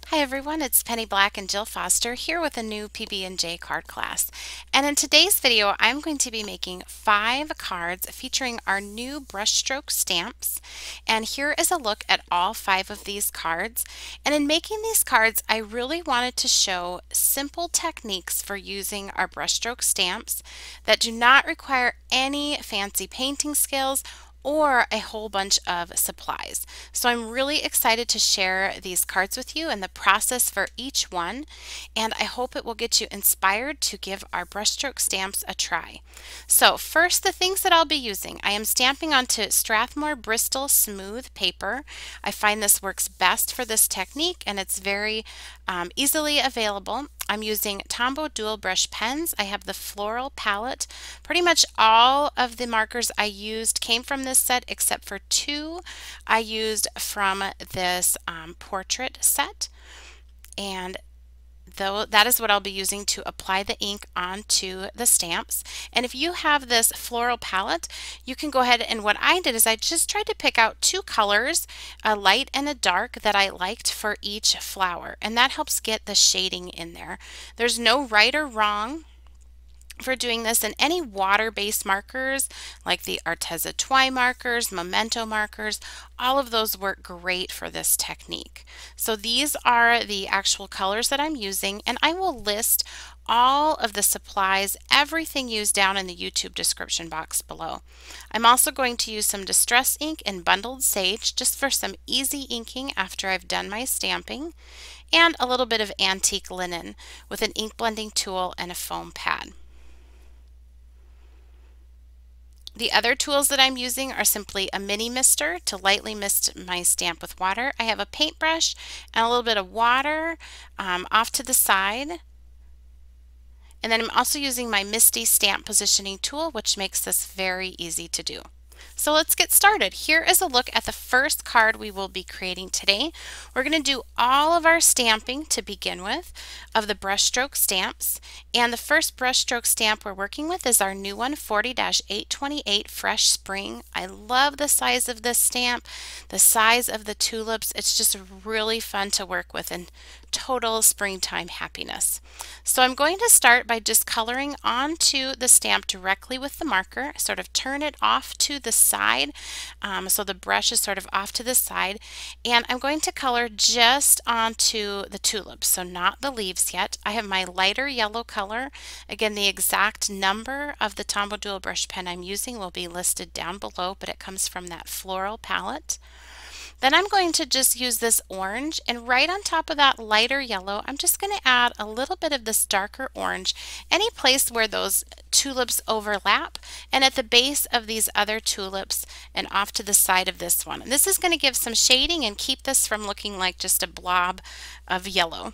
Hi everyone, it's Penny Black and Jill Foster here with a new PB&J card class. And in today's video, I'm going to be making 5 cards featuring our new brushstroke stamps. And here is a look at all 5 of these cards. And in making these cards, I really wanted to show simple techniques for using our brushstroke stamps that do not require any fancy painting skills or a whole bunch of supplies. So I'm really excited to share these cards with you and the process for each one, and I hope it will get you inspired to give our brushstroke stamps a try. So first, the things that I'll be using. I am stamping onto Strathmore Bristol smooth paper. I find this works best for this technique and it's very easily available. I'm using Tombow dual brush pens. I have the Floral palette. Pretty much all of the markers I used came from this set except for 2 I used from this portrait set, and though that is what I'll be using to apply the ink onto the stamps. And if you have this floral palette, you can go ahead, and what I did is I just tried to pick out 2 colors, a light and a dark, that I liked for each flower, and that helps get the shading in there. There's no right or wrong for doing this, and any water-based markers like the Arteza Twi markers, Memento markers, all of those work great for this technique. So these are the actual colors that I'm using, and I will list all of the supplies, everything used, down in the YouTube description box below. I'm also going to use some distress ink and bundled sage just for some easy inking after I've done my stamping, and a little bit of antique linen with an ink blending tool and a foam pad. The other tools that I'm using are simply a mini mister to lightly mist my stamp with water. I have a paintbrush and a little bit of water off to the side. And then I'm also using my MISTI stamp positioning tool, which makes this very easy to do. So let's get started. Here is a look at the first card we will be creating today. We're going to do all of our stamping to begin with of the brushstroke stamps. And the first brushstroke stamp we're working with is our new one, 40-828 Fresh Spring. I love the size of this stamp, the size of the tulips. It's just really fun to work with and total springtime happiness. So I'm going to start by just coloring onto the stamp directly with the marker. Sort of turn it off to the side, so the brush is sort of off to the side, and I'm going to color just onto the tulips, so not the leaves yet. I have my lighter yellow color. Again, the exact number of the Tombow dual brush pen I'm using will be listed down below, but it comes from that floral palette. Then I'm going to just use this orange, and right on top of that lighter yellow, I'm just going to add a little bit of this darker orange, any place where those tulips overlap, and at the base of these other tulips and off to the side of this one. And this is going to give some shading and keep this from looking like just a blob of yellow.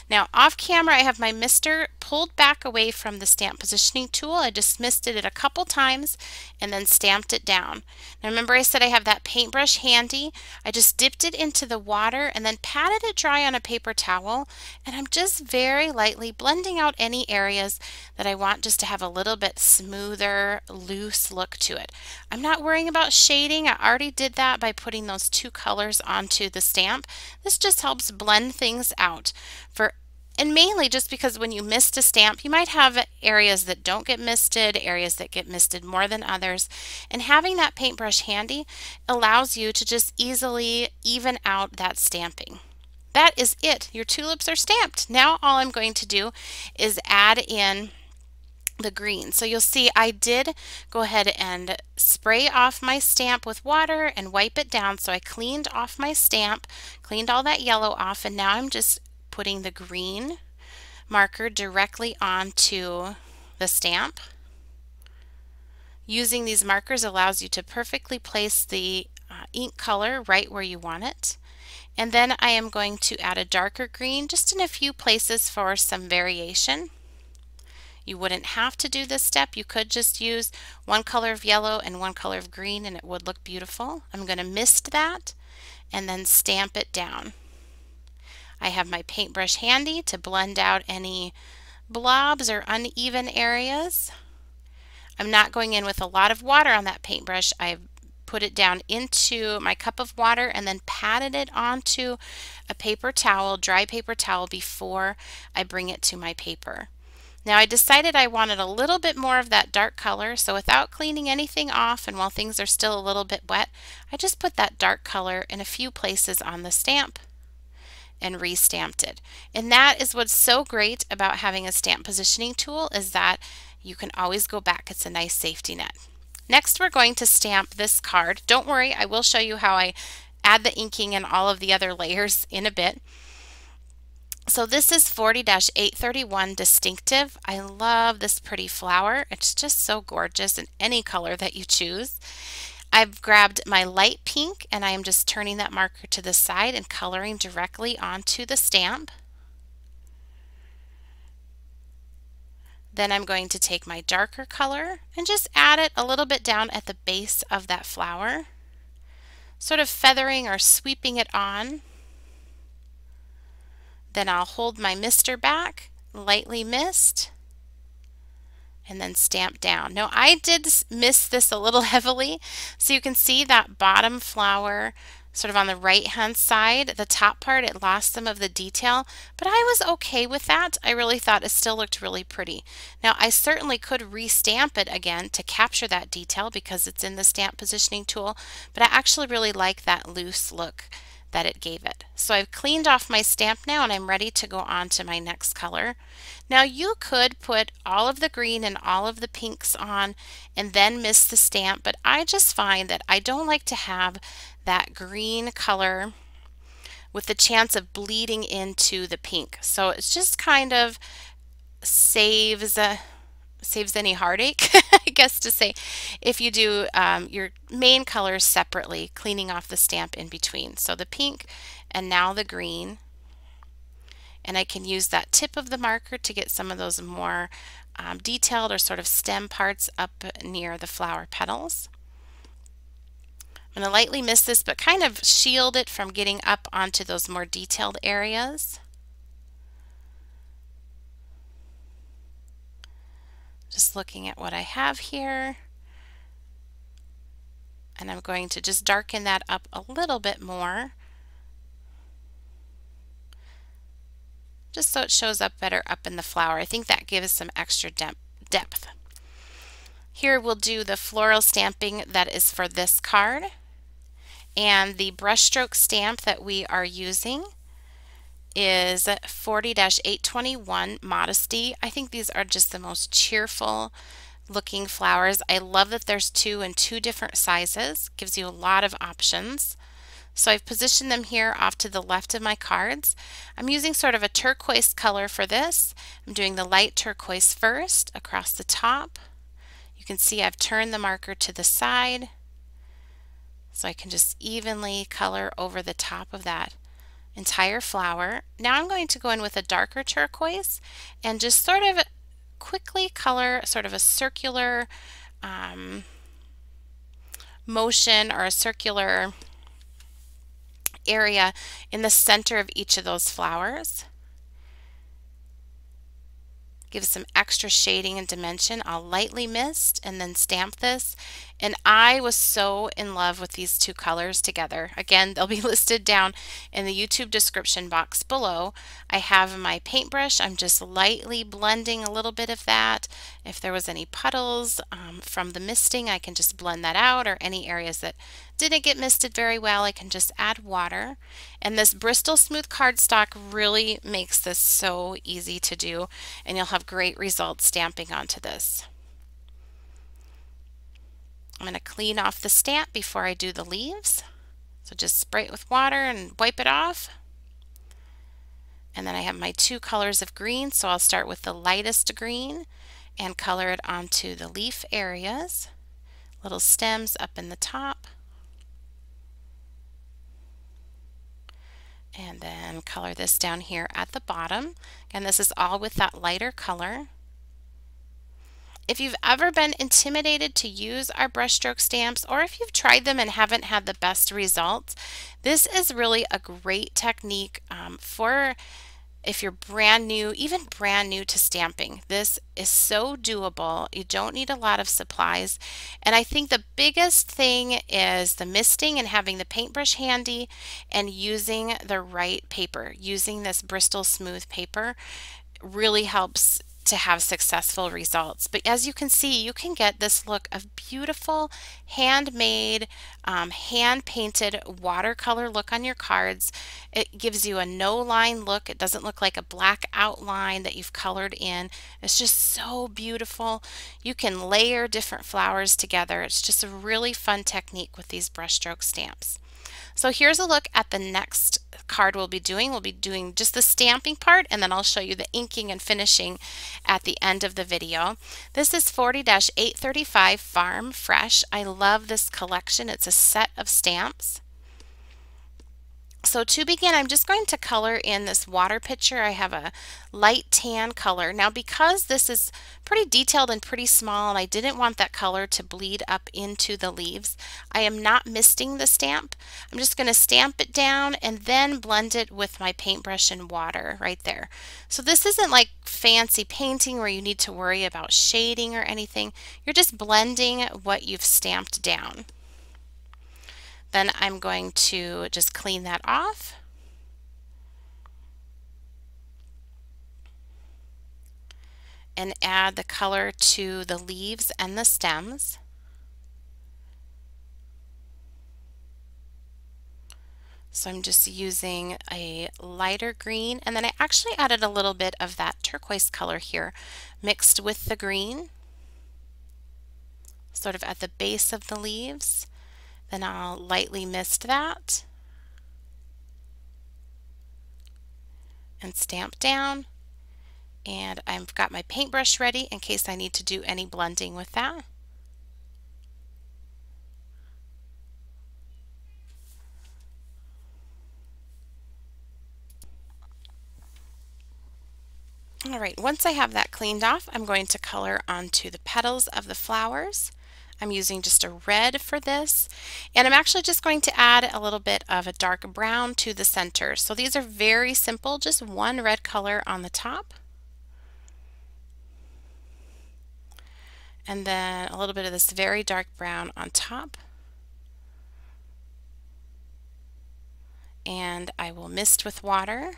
Now off camera, I have my mister pulled back away from the stamp positioning tool. I just misted it a couple times and then stamped it down. Now remember, I said I have that paintbrush handy. I just dipped it into the water and then patted it dry on a paper towel, and I'm just very lightly blending out any areas that I want just to have a little bit smoother, loose look to it. I'm not worrying about shading. I already did that by putting those 2 colors onto the stamp. This just helps blend things out. And mainly just because when you mist a stamp, you might have areas that don't get misted, areas that get misted more than others. And having that paintbrush handy allows you to just easily even out that stamping. That is it. Your tulips are stamped. Now all I'm going to do is add in the green. So you'll see I did go ahead and spray off my stamp with water and wipe it down. So I cleaned off my stamp, cleaned all that yellow off, and now I'm just putting the green marker directly onto the stamp. Using these markers allows you to perfectly place the ink color right where you want it. And then I am going to add a darker green just in a few places for some variation. You wouldn't have to do this step. You could just use one color of yellow and one color of green and it would look beautiful. I'm going to mist that and then stamp it down. I have my paintbrush handy to blend out any blobs or uneven areas. I'm not going in with a lot of water on that paintbrush. I've put it down into my cup of water and then patted it onto a paper towel, dry paper towel, before I bring it to my paper. Now I decided I wanted a little bit more of that dark color, so without cleaning anything off and while things are still a little bit wet, I just put that dark color in a few places on the stamp and re-stamped it. And that is what's so great about having a stamp positioning tool, is that you can always go back. It's a nice safety net. Next, we're going to stamp this card. Don't worry, I will show you how I add the inking and all of the other layers in a bit. So this is 40-831 Distinctive. I love this pretty flower. It's just so gorgeous in any color that you choose. I've grabbed my light pink and I am just turning that marker to the side and coloring directly onto the stamp. Then I'm going to take my darker color and just add it a little bit down at the base of that flower, sort of feathering or sweeping it on. Then I'll hold my mister back, lightly mist, and then stamp down. Now I did mist this a little heavily, so you can see that bottom flower sort of on the right hand side, the top part, it lost some of the detail, but I was okay with that. I really thought it still looked really pretty. Now I certainly could re-stamp it again to capture that detail because it's in the stamp positioning tool, but I actually really like that loose look that it gave it. So I've cleaned off my stamp now and I'm ready to go on to my next color. Now you could put all of the green and all of the pinks on and then mist the stamp, but I just find that I don't like to have that green color with the chance of bleeding into the pink. So it's just kind of saves any heartache, I guess, to say, if you do your main colors separately, cleaning off the stamp in between. So the pink and now the green. And I can use that tip of the marker to get some of those more detailed or sort of stem parts up near the flower petals. I'm going to lightly mist this, but kind of shield it from getting up onto those more detailed areas. Just looking at what I have here, and I'm going to just darken that up a little bit more, just so it shows up better up in the flower. I think that gives some extra depth. Here we'll do the floral stamping that is for this card, and the brushstroke stamp that we are using is 40-821 Modesty. I think these are just the most cheerful looking flowers. I love that there's two in two different sizes. Gives you a lot of options. So I've positioned them here off to the left of my cards. I'm using sort of a turquoise color for this. I'm doing the light turquoise first across the top. You can see I've turned the marker to the side so I can just evenly color over the top of that entire flower. Now I'm going to go in with a darker turquoise and just sort of quickly color sort of a circular motion or a circular area in the center of each of those flowers. Give some extra shading and dimension. I'll lightly mist and then stamp this. And I was so in love with these two colors together. Again, they'll be listed down in the YouTube description box below. I have my paintbrush. I'm just lightly blending a little bit of that. If there was any puddles from the misting, I can just blend that out, or any areas that didn't get misted very well, I can just add water. And this Bristol smooth cardstock really makes this so easy to do, and you'll have great results stamping onto this. I'm going to clean off the stamp before I do the leaves. So just spray it with water and wipe it off. And then I have my two colors of green, so I'll start with the lightest green and color it onto the leaf areas. Little stems up in the top. And then color this down here at the bottom. And this is all with that lighter color. If you've ever been intimidated to use our brushstroke stamps, or if you've tried them and haven't had the best results, this is really a great technique for if you're brand new, even brand new to stamping, this is so doable. You don't need a lot of supplies. And I think the biggest thing is the misting and having the paintbrush handy and using the right paper. Using this Bristol smooth paper really helps to have successful results. But as you can see, you can get this look of beautiful handmade, hand-painted watercolor look on your cards. It gives you a no-line look. It doesn't look like a black outline that you've colored in. It's just so beautiful. You can layer different flowers together. It's just a really fun technique with these brushstroke stamps. So here's a look at the next card we'll be doing. We'll be doing just the stamping part, and then I'll show you the inking and finishing at the end of the video. This is 40-835 Farm Fresh. I love this collection. It's a set of stamps. So to begin, I'm just going to color in this water picture. I have a light tan color. Now because this is pretty detailed and pretty small and I didn't want that color to bleed up into the leaves, I am not misting the stamp. I'm just going to stamp it down and then blend it with my paintbrush and water right there. So this isn't like fancy painting where you need to worry about shading or anything. You're just blending what you've stamped down. Then I'm going to just clean that off. And add the color to the leaves and the stems. So I'm just using a lighter green, and then I actually added a little bit of that turquoise color here mixed with the green, sort of at the base of the leaves. Then I'll lightly mist that and stamp down. And I've got my paintbrush ready in case I need to do any blending with that. All right, once I have that cleaned off, I'm going to color onto the petals of the flowers. I'm using just a red for this, and I'm actually just going to add a little bit of a dark brown to the center. So these are very simple, just one red color on the top, and then a little bit of this very dark brown on top. And I will mist with water.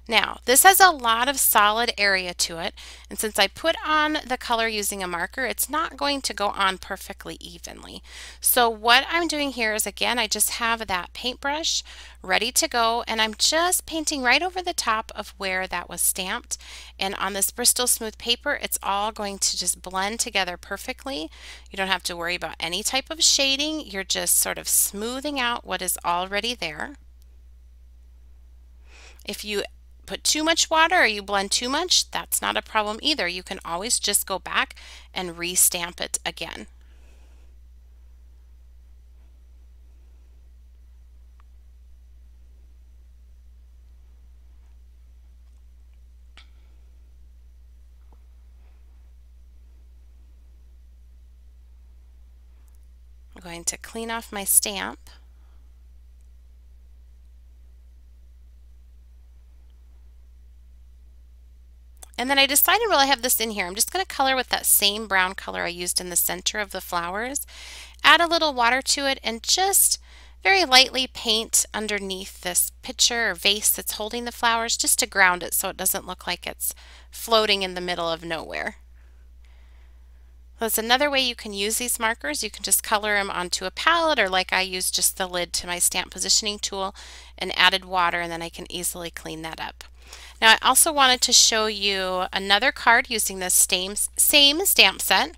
Now, this has a lot of solid area to it, and since I put on the color using a marker, it's not going to go on perfectly evenly. So what I'm doing here is, again, I just have that paintbrush ready to go, and I'm just painting right over the top of where that was stamped. And on this Bristol smooth paper, it's all going to just blend together perfectly. You don't have to worry about any type of shading. You're just sort of smoothing out what is already there. If you put too much water or you blend too much, that's not a problem either. You can always just go back and re-stamp it again. I'm going to clean off my stamp. And then I decided while I have this in here, I'm just going to color with that same brown color I used in the center of the flowers. Add a little water to it and just very lightly paint underneath this pitcher or vase that's holding the flowers, just to ground it so it doesn't look like it's floating in the middle of nowhere. That's another way you can use these markers. You can just color them onto a palette, or like I used just the lid to my stamp positioning tool and added water, and then I can easily clean that up. Now I also wanted to show you another card using the same stamp set.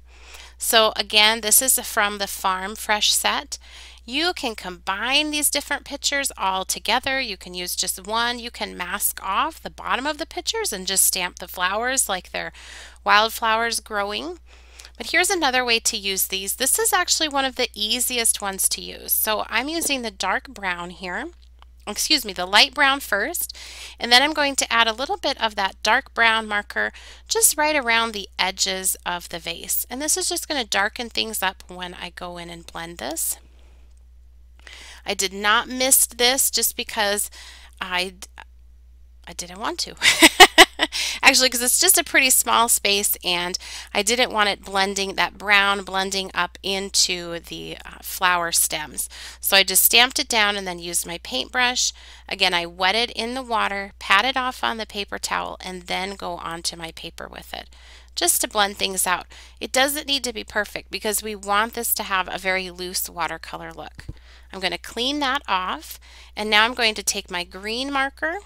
So again, this is from the Farm Fresh set. You can combine these different pictures all together. You can use just one. You can mask off the bottom of the pictures and just stamp the flowers like they're wildflowers growing. But here's another way to use these. This is actually one of the easiest ones to use. So I'm using the dark brown here. Excuse me, the light brown first, and then I'm going to add a little bit of that dark brown marker just right around the edges of the vase. And this is just going to darken things up when I go in and blend this. I did not mist this just because I I didn't want to. Actually, because it's just a pretty small space and I didn't want it blending, that brown blending up into the flower stems. So I just stamped it down and then used my paintbrush. Again, I wet it in the water, pat it off on the paper towel, and then go onto my paper with it, just to blend things out. It doesn't need to be perfect because we want this to have a very loose watercolor look. I'm going to clean that off, and now I'm going to take my green marker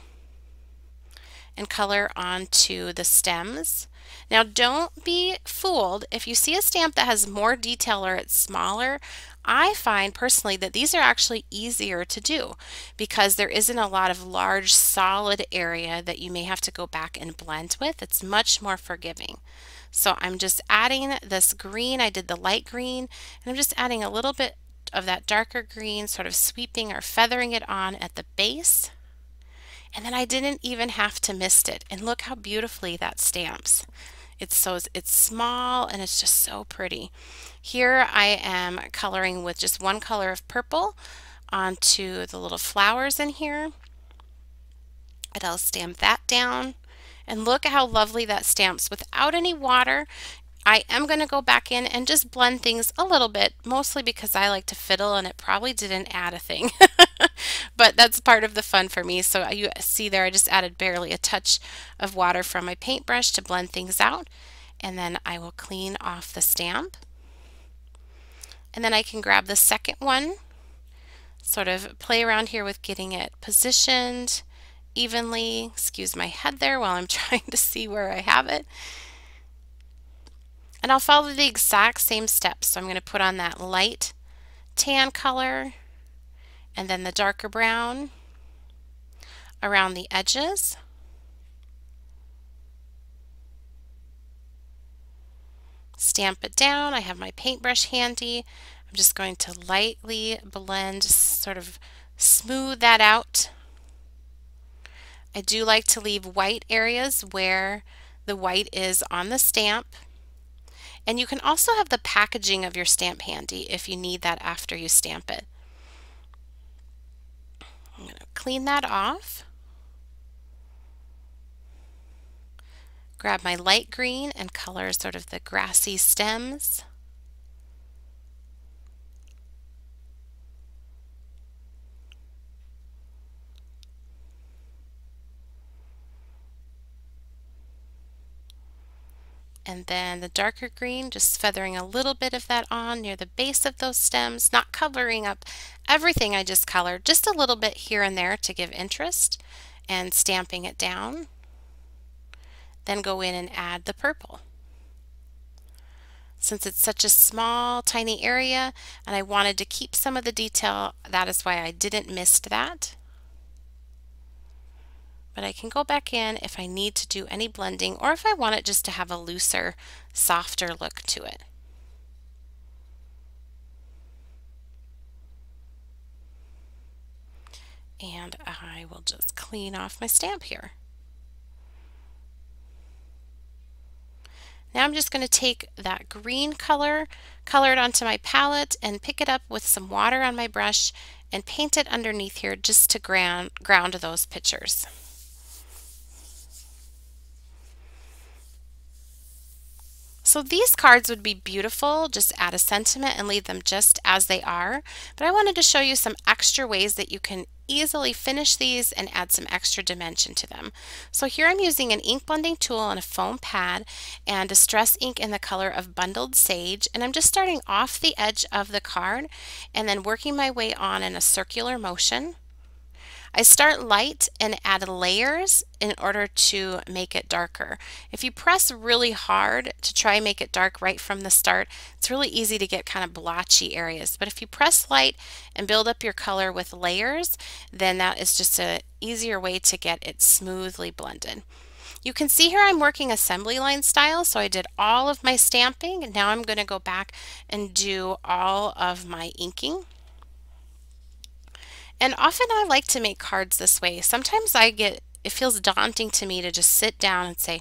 and color onto the stems. Now don't be fooled if you see a stamp that has more detail or it's smaller. I find personally that these are actually easier to do because there isn't a lot of large solid area that you may have to go back and blend with. It's much more forgiving. So I'm just adding this green. I did the light green, and I'm just adding a little bit of that darker green, sort of sweeping or feathering it on at the base. And then I didn't even have to mist it. And look how beautifully that stamps. It's small and it's just so pretty. Here I am coloring with just one color of purple onto the little flowers in here. And I'll stamp that down. And look how lovely that stamps without any water. I am going to go back in and just blend things a little bit, mostly because I like to fiddle and it probably didn't add a thing. But that's part of the fun for me. So you see there I just added barely a touch of water from my paintbrush to blend things out. And then I will clean off the stamp. And then I can grab the second one, sort of play around here with getting it positioned evenly. Excuse my head there while I'm trying to see where I have it. And I'll follow the exact same steps. So I'm going to put on that light tan color and then the darker brown around the edges. Stamp it down. I have my paintbrush handy. I'm just going to lightly blend, sort of smooth that out. I do like to leave white areas where the white is on the stamp. And you can also have the packaging of your stamp handy if you need that after you stamp it. I'm going to clean that off. Grab my light green and color sort of the grassy stems. And then the darker green, just feathering a little bit of that on near the base of those stems, not covering up everything I just colored, just a little bit here and there to give interest, and stamping it down. Then go in and add the purple. Since it's such a small, tiny area, and I wanted to keep some of the detail, that is why I didn't mist that. But I can go back in if I need to do any blending or if I want it just to have a looser, softer look to it. And I will just clean off my stamp here. Now I'm just going to take that green color, color it onto my palette, and pick it up with some water on my brush and paint it underneath here just to ground those pictures. So these cards would be beautiful, just add a sentiment and leave them just as they are. But I wanted to show you some extra ways that you can easily finish these and add some extra dimension to them. So here I'm using an ink blending tool and a foam pad and distress ink in the color of Bundled Sage. And I'm just starting off the edge of the card and then working my way on in a circular motion. I start light and add layers in order to make it darker. If you press really hard to try and make it dark right from the start, it's really easy to get kind of blotchy areas. But if you press light and build up your color with layers, then that is just an easier way to get it smoothly blended. You can see here I'm working assembly line style, so I did all of my stamping, and now I'm going to go back and do all of my inking. And often I like to make cards this way. Sometimes it feels daunting to me to just sit down and say,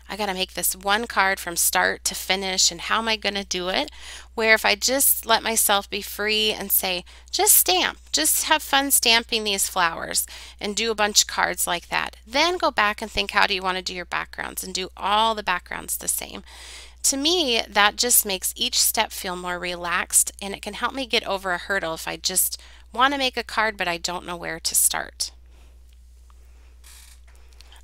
I got to make this one card from start to finish, and how am I going to do it? Where if I just let myself be free and say, just stamp, just have fun stamping these flowers and do a bunch of cards like that. Then go back and think, how do you want to do your backgrounds, and do all the backgrounds the same. To me, that just makes each step feel more relaxed, and it can help me get over a hurdle if I just want to make a card but I don't know where to start.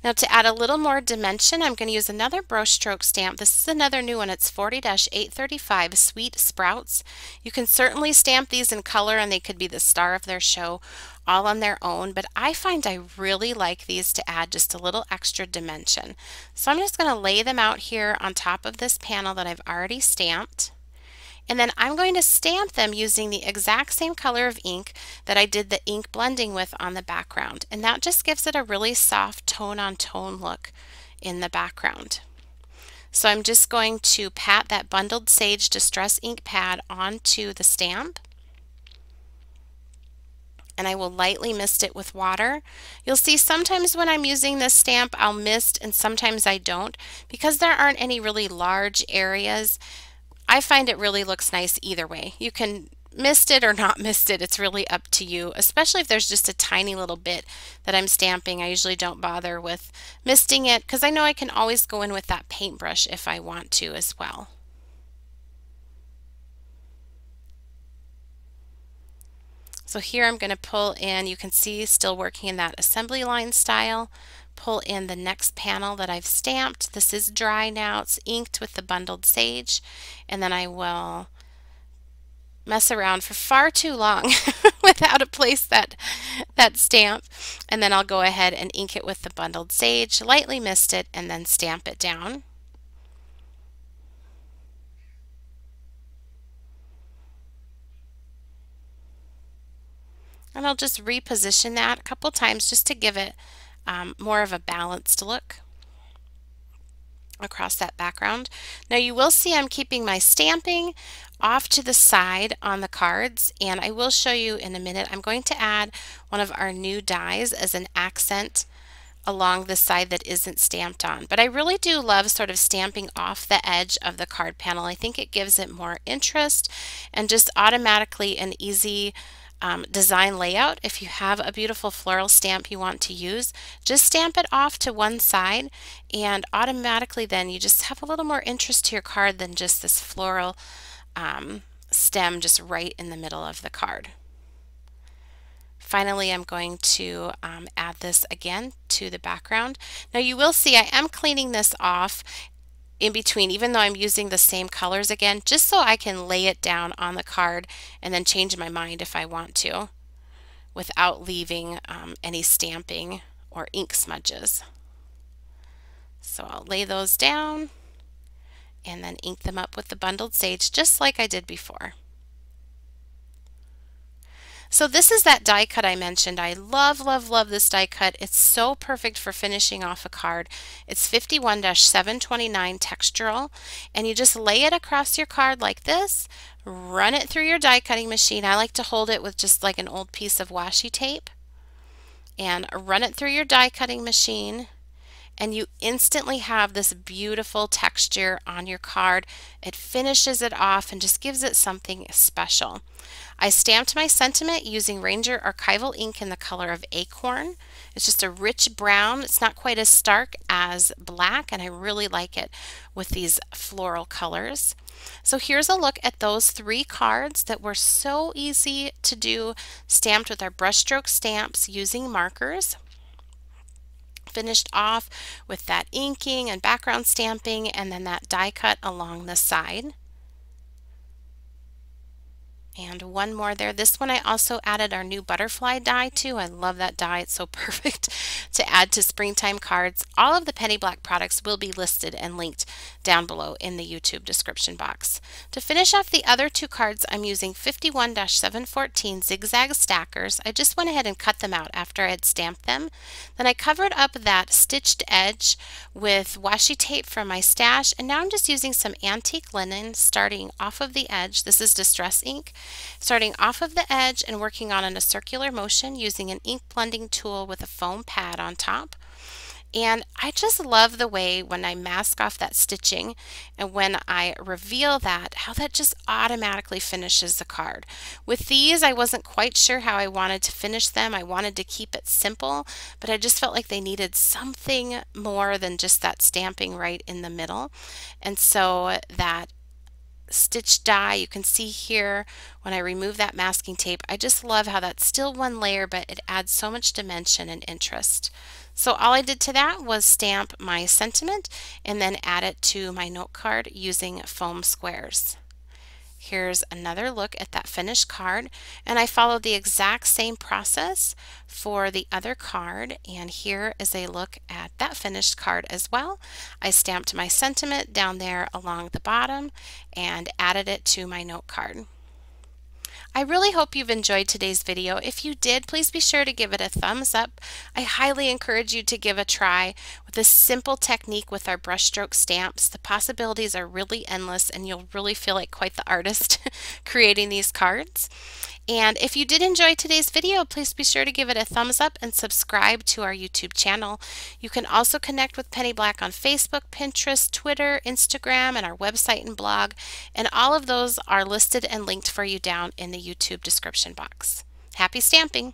Now to add a little more dimension, I'm going to use another brush stroke stamp. This is another new one. It's 40-835 Sweet Sprouts. You can certainly stamp these in color and they could be the star of their show all on their own, but I find I really like these to add just a little extra dimension. So I'm just going to lay them out here on top of this panel that I've already stamped. And then I'm going to stamp them using the exact same color of ink that I did the ink blending with on the background. And that just gives it a really soft tone-on-tone look in the background. So I'm just going to pat that Bundled Sage Distress ink pad onto the stamp. And I will lightly mist it with water. You'll see sometimes when I'm using this stamp I'll mist and sometimes I don't, because there aren't any really large areas. I find it really looks nice either way. You can mist it or not mist it. It's really up to you, especially if there's just a tiny little bit that I'm stamping. I usually don't bother with misting it because I know I can always go in with that paintbrush if I want to as well. So here I'm going to pull in, you can see still working in that assembly line style, pull in the next panel that I've stamped. This is dry now, it's inked with the Bundled Sage, and then I will mess around for far too long without a place that stamp, and then I'll go ahead and ink it with the Bundled Sage, lightly mist it, and then stamp it down. And I'll just reposition that a couple times just to give it more of a balanced look across that background. Now you will see I'm keeping my stamping off to the side on the cards, and I will show you in a minute. I'm going to add one of our new dies as an accent along the side that isn't stamped on. But I really do love sort of stamping off the edge of the card panel. I think it gives it more interest and just automatically an easy design layout. If you have a beautiful floral stamp you want to use, just stamp it off to one side and automatically then you just have a little more interest to your card than just this floral stem just right in the middle of the card. Finally, I'm going to add this again to the background. Now you will see I am cleaning this off in between, even though I'm using the same colors again, just so I can lay it down on the card and then change my mind if I want to without leaving any stamping or ink smudges. So I'll lay those down and then ink them up with the Bundled Sage just like I did before. So this is that die cut I mentioned. I love, love, love this die cut. It's so perfect for finishing off a card. It's 51-729 Textural, and you just lay it across your card like this, run it through your die cutting machine. I like to hold it with just like an old piece of washi tape, and run it through your die cutting machine, and you instantly have this beautiful texture on your card. It finishes it off and just gives it something special. I stamped my sentiment using Ranger Archival ink in the color of Acorn. It's just a rich brown. It's not quite as stark as black, and I really like it with these floral colors. So here's a look at those 3 cards that were so easy to do, stamped with our brushstroke stamps using markers. Finished off with that inking and background stamping, and then that die cut along the side. And one more there. This one I also added our new butterfly die to. I love that die. It's so perfect to add to springtime cards. All of the Penny Black products will be listed and linked down below in the YouTube description box. To finish off the other 2 cards, I'm using 51-714 Zig Zag Stackers. I just went ahead and cut them out after I had stamped them. Then I covered up that stitched edge with washi tape from my stash, and now I'm just using some antique linen starting off of the edge. This is Distress ink. Starting off of the edge and working on in a circular motion using an ink blending tool with a foam pad on top. And I just love the way when I mask off that stitching and when I reveal that, how that just automatically finishes the card. With these, I wasn't quite sure how I wanted to finish them. I wanted to keep it simple, but I just felt like they needed something more than just that stamping right in the middle. And so that stitch die you can see here when I remove that masking tape, I just love how that's still one layer, but it adds so much dimension and interest. So all I did to that was stamp my sentiment and then add it to my note card using foam squares. Here's another look at that finished card, and I followed the exact same process for the other card, and here is a look at that finished card as well. I stamped my sentiment down there along the bottom and added it to my note card. I really hope you've enjoyed today's video. If you did, please be sure to give it a thumbs up. I highly encourage you to give a try with this simple technique with our brushstroke stamps. The possibilities are really endless and you'll really feel like quite the artist creating these cards. And if you did enjoy today's video, please be sure to give it a thumbs up and subscribe to our YouTube channel. You can also connect with Penny Black on Facebook, Pinterest, Twitter, Instagram, and our website and blog. And all of those are listed and linked for you down in the YouTube description box. Happy stamping!